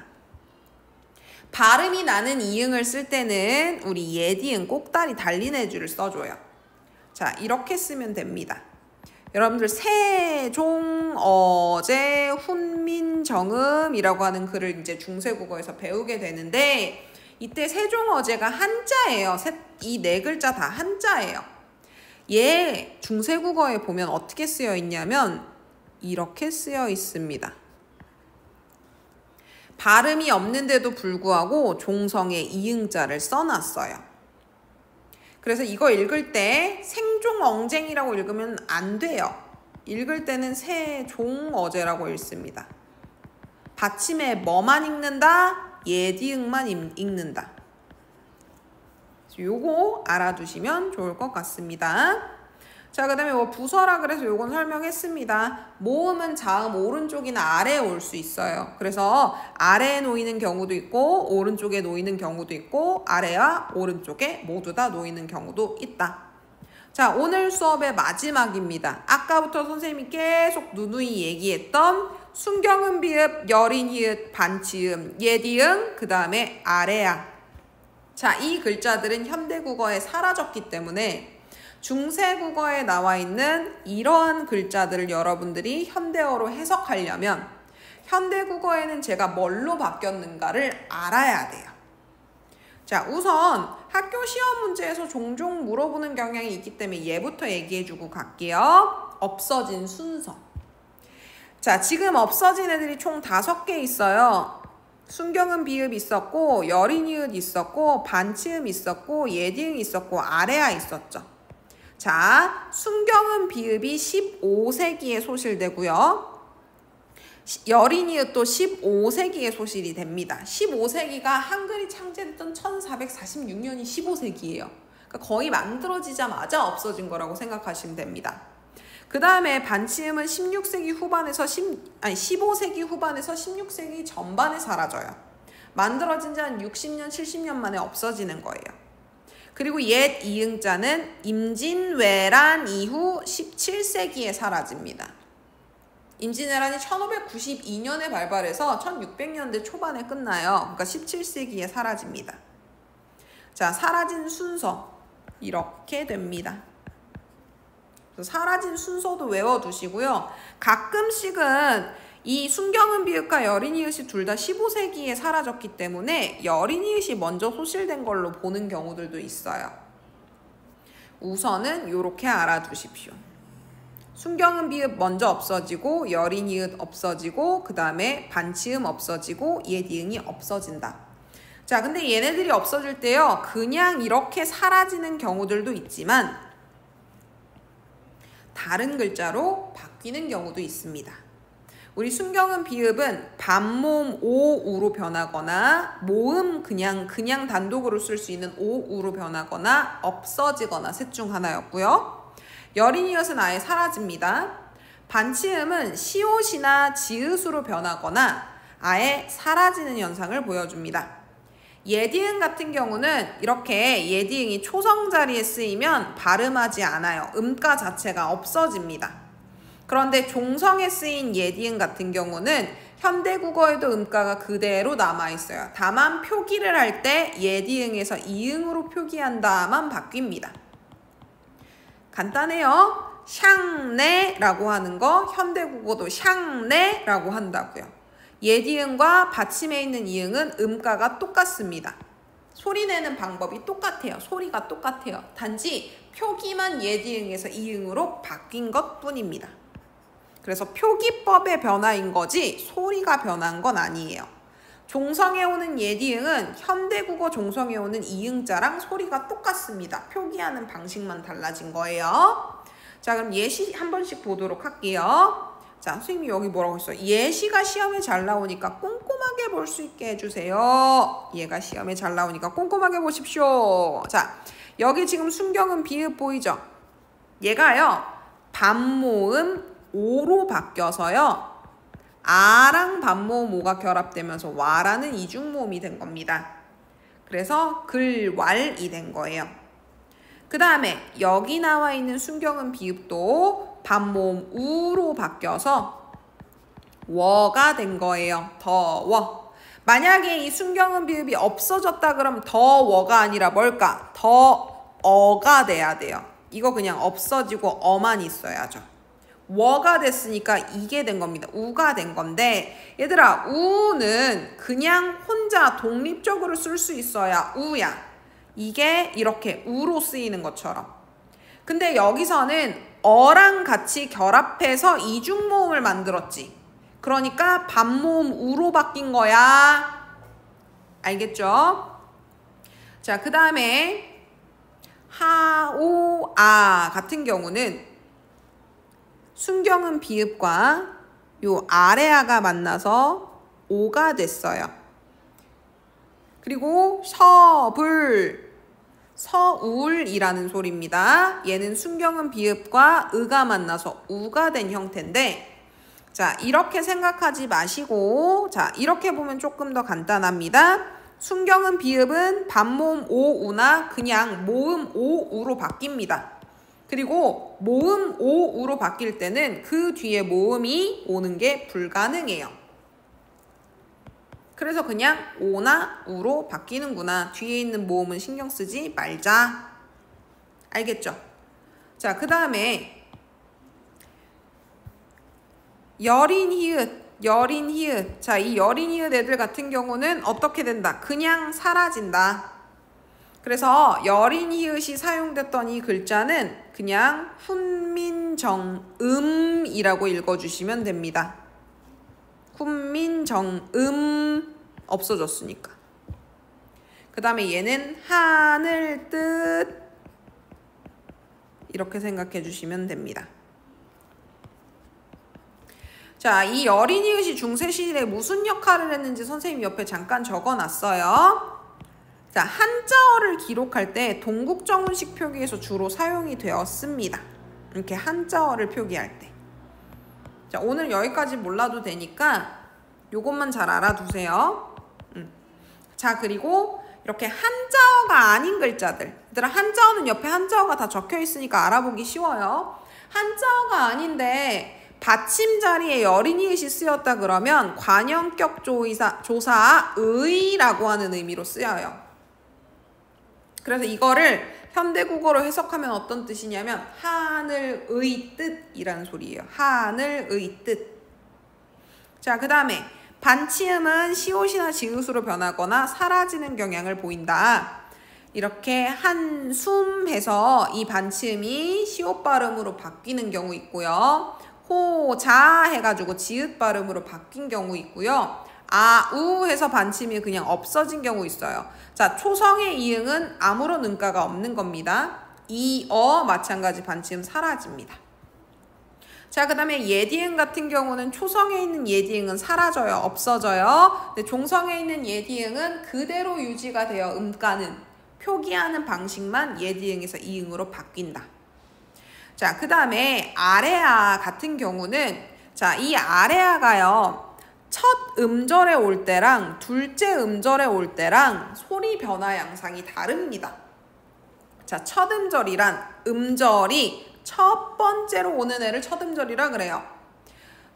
발음이 나는 이응을 쓸 때는 우리 예디응 꼭다리 달린 애주를 써줘요. 자, 이렇게 쓰면 됩니다. 여러분들 세종, 어제, 훈민, 정음이라고 하는 글을 이제 중세국어에서 배우게 되는데 이때 세종, 어제가 한자예요. 이 네 글자 다 한자예요. 얘 중세국어에 보면 어떻게 쓰여 있냐면 이렇게 쓰여 있습니다. 발음이 없는데도 불구하고 종성에 이응자를 써놨어요. 그래서 이거 읽을 때 생종엉쟁이라고 읽으면 안 돼요. 읽을 때는 세종어제라고 읽습니다. 받침에 뭐만 읽는다? 예디응만 읽는다. 요거 알아두시면 좋을 것 같습니다. 자, 그 다음에 부서라 그래서 요건 설명했습니다. 모음은 자음 오른쪽이나 아래에 올 수 있어요. 그래서 아래에 놓이는 경우도 있고 오른쪽에 놓이는 경우도 있고 아래와 오른쪽에 모두 다 놓이는 경우도 있다. 자, 오늘 수업의 마지막입니다. 아까부터 선생님이 계속 누누이 얘기했던 순경음 비읍, 여린 이읒, 반치음, 예디응, 그 다음에 아래야. 자, 이 글자들은 현대국어에 사라졌기 때문에 중세국어에 나와 있는 이러한 글자들을 여러분들이 현대어로 해석하려면 현대국어에는 제가 뭘로 바뀌었는가를 알아야 돼요. 자, 우선 학교 시험 문제에서 종종 물어보는 경향이 있기 때문에 얘부터 얘기해주고 갈게요. 없어진 순서. 자, 지금 없어진 애들이 총 5개 있어요. 순경음 비읍 있었고 여린 이읒 있었고 반치음 있었고 예디응 있었고 아래야 있었죠. 자, 순경음 비읍이 15세기에 소실되고요. 여린 이읒도 15세기에 소실이 됩니다. 15세기가 한글이 창제됐던 1446년이 15세기예요. 그러니까 거의 만들어지자마자 없어진 거라고 생각하시면 됩니다. 그 다음에 반치음은 16세기 후반에서 15세기 후반에서 16세기 전반에 사라져요. 만들어진 지 한 60년, 70년 만에 없어지는 거예요. 그리고 옛 이응자는 임진왜란 이후 17세기에 사라집니다. 임진왜란이 1592년에 발발해서 1600년대 초반에 끝나요. 그러니까 17세기에 사라집니다. 자, 사라진 순서 이렇게 됩니다. 사라진 순서도 외워두시고요. 가끔씩은 이 순경음 비읍과 여린 이읒이 둘 다 15세기에 사라졌기 때문에 여린 이읒이 먼저 소실된 걸로 보는 경우들도 있어요. 우선은 이렇게 알아두십시오. 순경음 비읍 먼저 없어지고 여린 이읒 없어지고 그 다음에 반치음 없어지고 예디응이 없어진다. 자, 근데 얘네들이 없어질 때요, 그냥 이렇게 사라지는 경우들도 있지만 다른 글자로 바뀌는 경우도 있습니다. 우리 순경음 비읍은 반모음 오우로 변하거나 모음 그냥 단독으로 쓸 수 있는 오우로 변하거나 없어지거나 셋 중 하나였고요. 여린 이읒은 아예 사라집니다. 반치음은 시옷이나 지읒으로 변하거나 아예 사라지는 현상을 보여줍니다. 예디응 같은 경우는 이렇게 예디응이 초성 자리에 쓰이면 발음하지 않아요. 음가 자체가 없어집니다. 그런데 종성에 쓰인 예디응 같은 경우는 현대국어에도 음가가 그대로 남아있어요. 다만 표기를 할 때 예디응에서 이응으로 표기한다만 바뀝니다. 간단해요. 샹네라고 하는 거 현대국어도 샹네라고 한다고요. 예디응과 받침에 있는 이응은 음가가 똑같습니다. 소리 내는 방법이 똑같아요. 소리가 똑같아요. 단지 표기만 예디응에서 이응으로 바뀐 것뿐입니다. 그래서 표기법의 변화인 거지 소리가 변한 건 아니에요. 종성에 오는 예디응은 현대국어 종성에 오는 이응자랑 소리가 똑같습니다. 표기하는 방식만 달라진 거예요. 자, 그럼 예시 한 번씩 보도록 할게요. 자, 선생님이 여기 뭐라고 했어요? 예시가 시험에 잘 나오니까 꼼꼼하게 볼 수 있게 해주세요. 얘가 시험에 잘 나오니까 꼼꼼하게 보십시오. 자, 여기 지금 순경음 비읍 보이죠? 얘가요, 반모음 오로 바뀌어서요, 아랑 반모음 오가 결합되면서 와라는 이중모음이 된 겁니다. 그래서 글왈이 된 거예요. 그 다음에 여기 나와 있는 순경음 비읍도 반모음 우로 바뀌어서 워가 된 거예요. 더워. 만약에 이 순경음 비읍이 없어졌다 그러면 더 워가 아니라 뭘까? 더 어가 돼야 돼요. 이거 그냥 없어지고 어만 있어야죠. 워가 됐으니까 이게 된 겁니다. 우가 된 건데 얘들아 우는 그냥 혼자 독립적으로 쓸 수 있어야 우야. 이게 이렇게 우로 쓰이는 것처럼. 근데 여기서는 어랑 같이 결합해서 이중모음을 만들었지. 그러니까 반모음 우로 바뀐 거야. 알겠죠? 자, 그 다음에 하, 오, 아 같은 경우는 순경음 비읍과 요 아래아가 만나서 오가 됐어요. 그리고 서불, 서울이라는 소리입니다. 얘는 순경음 비읍과 의가 만나서 우가 된 형태인데 자, 이렇게 생각하지 마시고 자, 이렇게 보면 조금 더 간단합니다. 순경음 비읍은 반모음 오, 우나 그냥 모음 오, 우로 바뀝니다. 그리고 모음 오, 우로 바뀔 때는 그 뒤에 모음이 오는 게 불가능해요. 그래서 그냥 오나 우로 바뀌는구나. 뒤에 있는 모음은 신경 쓰지 말자. 알겠죠? 자, 그 다음에 여린 히읗. 자, 이 여린 히읗 애들 같은 경우는 어떻게 된다? 그냥 사라진다. 그래서 여린 히읗이 사용됐던 이 글자는 그냥 훈민정음이라고 읽어주시면 됩니다. 훈민정음 없어졌으니까. 그 다음에 얘는 하늘 뜻 이렇게 생각해 주시면 됩니다. 자, 이 여린 히읗이 중세시대에 무슨 역할을 했는지 선생님이 옆에 잠깐 적어놨어요. 자, 한자어를 기록할 때 동국정운식 표기에서 주로 사용이 되었습니다. 이렇게 한자어를 표기할 때. 자, 오늘 여기까지 몰라도 되니까 요것만 잘 알아두세요. 자, 그리고 이렇게 한자어가 아닌 글자들. 얘들아, 한자어는 옆에 한자어가 다 적혀 있으니까 알아보기 쉬워요. 한자어가 아닌데 받침 자리에 여린 히읗이 쓰였다 그러면 관형격 조사 의라고 하는 의미로 쓰여요. 그래서 이거를 현대국어로 해석하면 어떤 뜻이냐면 하늘의 뜻이라는 소리예요. 하늘의 뜻. 자, 그 다음에 반치음은 시옷이나 지읒으로 변하거나 사라지는 경향을 보인다. 이렇게 한숨 해서 이 반치음이 시옷 발음으로 바뀌는 경우 있고요. 호자 해가지고 지읒 발음으로 바뀐 경우 있고요. 아우 해서 반침이 그냥 없어진 경우 있어요. 자, 초성의 이응은 아무런 음가가 없는 겁니다. 이어 마찬가지 반침 사라집니다. 자, 그 다음에 예디응 같은 경우는 초성에 있는 예디응은 사라져요. 없어져요. 근데 종성에 있는 예디응은 그대로 유지가 되어 음가는 표기하는 방식만 예디응에서 이응으로 바뀐다. 자, 그 다음에 아래아 같은 경우는 자, 이 아래아가요. 첫 음절에 올 때랑 둘째 음절에 올 때랑 소리 변화 양상이 다릅니다. 자, 첫 음절이란 음절이 첫 번째로 오는 애를 첫 음절이라 그래요.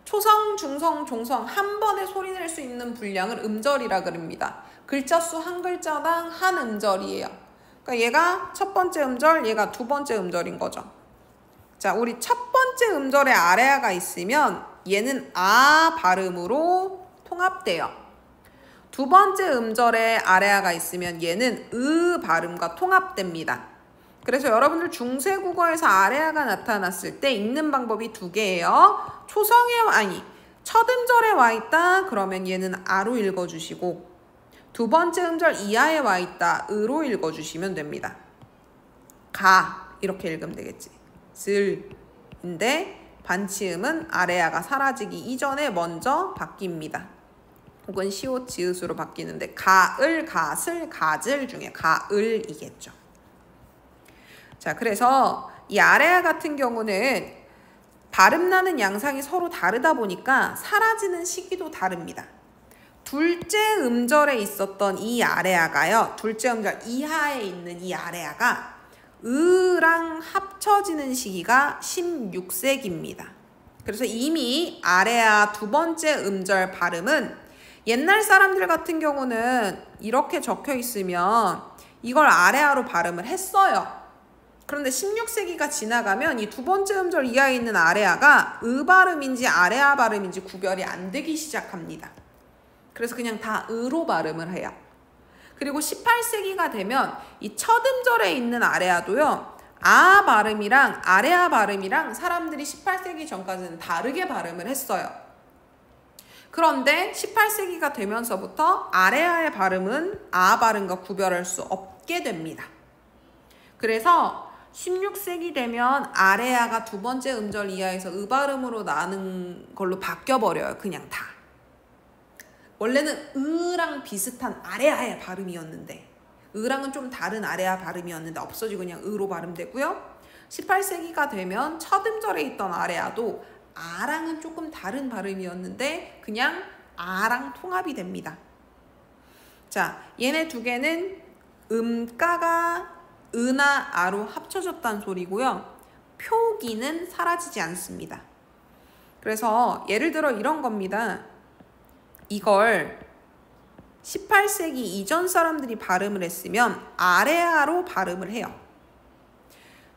초성, 중성, 종성 한 번에 소리 낼 수 있는 분량을 음절이라 그럽니다. 글자 수 한 글자당 한 음절이에요. 그러니까 얘가 첫 번째 음절, 얘가 두 번째 음절인 거죠. 자, 우리 첫 번째 음절에 아래아가 있으면 얘는 아 발음으로 통합돼요. 두 번째 음절에 아래아가 있으면 얘는 으 발음과 통합됩니다. 그래서 여러분들 중세국어에서 아래아가 나타났을 때 읽는 방법이 두 개예요. 첫 음절에 와 있다 그러면 얘는 아로 읽어주시고 두 번째 음절 이하에 와 있다 으로 읽어주시면 됩니다. 가 이렇게 읽으면 되겠지. 슬인데 반치음은 아래아가 사라지기 이전에 먼저 바뀝니다. 혹은 시옷 지읒으로 바뀌는데 가을, 가슬, 가즐 중에 가을이겠죠. 자, 그래서 이 아래아 같은 경우는 발음 나는 양상이 서로 다르다 보니까 사라지는 시기도 다릅니다. 둘째 음절에 있었던 이 아래아가요. 둘째 음절 이하에 있는 이 아래아가 으랑 합쳐지는 시기가 16세기입니다. 그래서 이미 아래아 두 번째 음절 발음은 옛날 사람들 같은 경우는 이렇게 적혀 있으면 이걸 아레아로 발음을 했어요. 그런데 16세기가 지나가면 이 두 번째 음절 이하에 있는 아레아가 의 발음인지 아레아 발음인지 구별이 안 되기 시작합니다. 그래서 그냥 다 의로 발음을 해요. 그리고 18세기가 되면 이 첫 음절에 있는 아레아도요, 아 발음이랑 아레아 발음이랑 사람들이 18세기 전까지는 다르게 발음을 했어요. 그런데 18세기가 되면서부터 아레아의 발음은 아 발음과 구별할 수 없게 됩니다. 그래서 16세기 되면 아레아가 두 번째 음절 이하에서 의 발음으로 나는 걸로 바뀌어버려요. 그냥 다. 원래는 으랑 비슷한 아레아의 발음이었는데, 으랑은 좀 다른 아레아 발음이었는데 없어지고 그냥 으로 발음되고요. 18세기가 되면 첫 음절에 있던 아레아도 아랑은 조금 다른 발음이었는데 그냥 아랑 통합이 됩니다. 자, 얘네 두 개는 음가가 은하 아로 합쳐졌다는 소리고요. 표기는 사라지지 않습니다. 그래서 예를 들어 이런 겁니다. 이걸 18세기 이전 사람들이 발음을 했으면 아레아로 발음을 해요.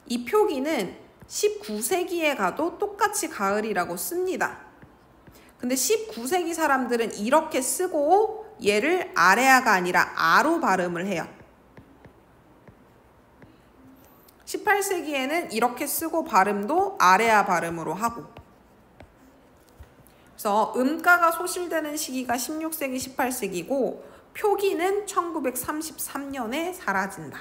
이 표기는 19세기에 가도 똑같이 가을이라고 씁니다. 근데 19세기 사람들은 이렇게 쓰고 얘를 아레아가 아니라 아로 발음을 해요. 18세기에는 이렇게 쓰고 발음도 아레아 발음으로 하고. 그래서 음가가 소실되는 시기가 16세기, 18세기고 표기는 1933년에 사라진다.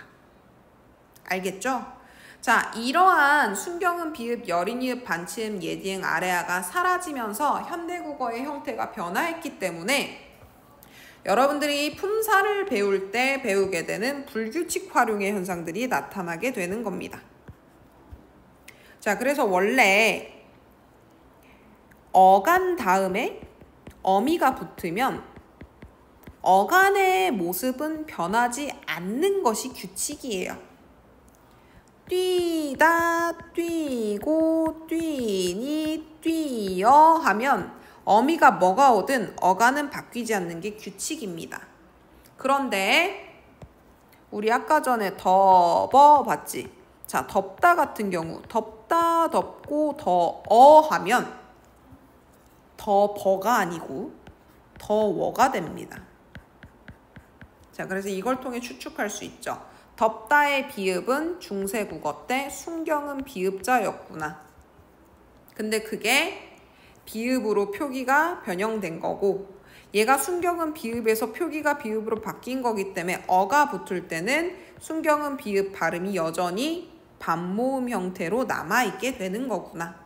알겠죠? 자, 이러한 순경음, 비읍, 여린이읍, 반치음, 예디응, 아레아가 사라지면서 현대국어의 형태가 변화했기 때문에 여러분들이 품사를 배울 때 배우게 되는 불규칙 활용의 현상들이 나타나게 되는 겁니다. 자, 그래서 원래 어간 다음에 어미가 붙으면 어간의 모습은 변하지 않는 것이 규칙이에요. 뛰다, 뛰고, 뛰니, 뛰어 하면 어미가 뭐가 오든 어간은 바뀌지 않는 게 규칙입니다. 그런데 우리 아까 전에 덥어 봤지? 자, 덥다 같은 경우 덥다, 덥고, 더어 하면 더버가 아니고 더워가 됩니다. 자, 그래서 이걸 통해 추측할 수 있죠. 덥다의 비읍은 중세국어 때 순경음 비읍자였구나. 근데 그게 비읍으로 표기가 변형된 거고 얘가 순경음 비읍에서 표기가 비읍으로 바뀐 거기 때문에 어가 붙을 때는 순경음 비읍 발음이 여전히 반모음 형태로 남아있게 되는 거구나.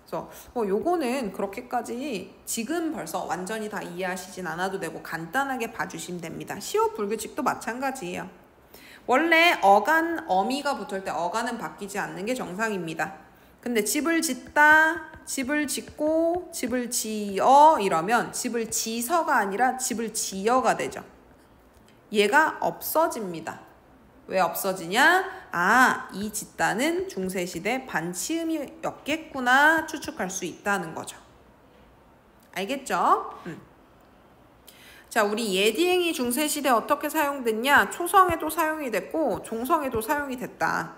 그래서 요거는 그렇게까지 지금 벌써 완전히 다 이해하시진 않아도 되고 간단하게 봐주시면 됩니다. 시호 불규칙도 마찬가지예요. 원래 어간, 어미가 붙을 때 어간은 바뀌지 않는 게 정상입니다. 근데 집을 짓다, 집을 짓고, 집을 지어 이러면 집을 지서가 아니라 집을 지어가 되죠. 얘가 없어집니다. 왜 없어지냐? 아, 이 짓다는 중세시대 반치음이었겠구나 추측할 수 있다는 거죠. 알겠죠? 자, 우리 예디행이 중세시대 어떻게 사용됐냐? 초성에도 사용이 됐고 종성에도 사용이 됐다.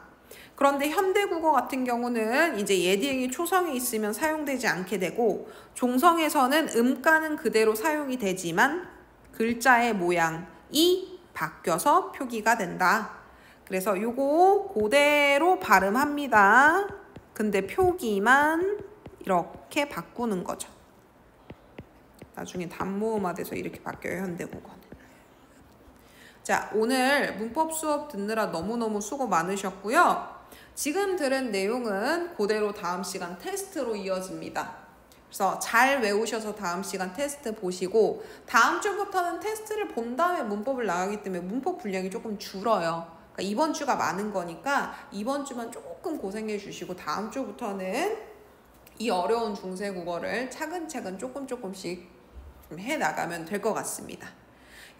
그런데 현대국어 같은 경우는 이제 예디행이 초성에 있으면 사용되지 않게 되고 종성에서는 음가는 그대로 사용이 되지만 글자의 모양이 바뀌어서 표기가 된다. 그래서 요거 그대로 발음합니다. 근데 표기만 이렇게 바꾸는 거죠. 나중에 단모음화돼서 이렇게 바뀌어요, 현대국어는. 자, 오늘 문법 수업 듣느라 너무너무 수고 많으셨고요. 지금 들은 내용은 그대로 다음 시간 테스트로 이어집니다. 그래서 잘 외우셔서 다음 시간 테스트 보시고 다음 주부터는 테스트를 본 다음에 문법을 나가기 때문에 문법 분량이 조금 줄어요. 그러니까 이번 주가 많은 거니까 이번 주만 조금 고생해 주시고 다음 주부터는 이 어려운 중세국어를 차근차근 조금씩 좀 해나가면 될 것 같습니다.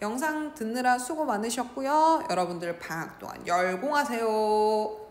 영상 듣느라 수고 많으셨고요. 여러분들 방학 동안 열공하세요.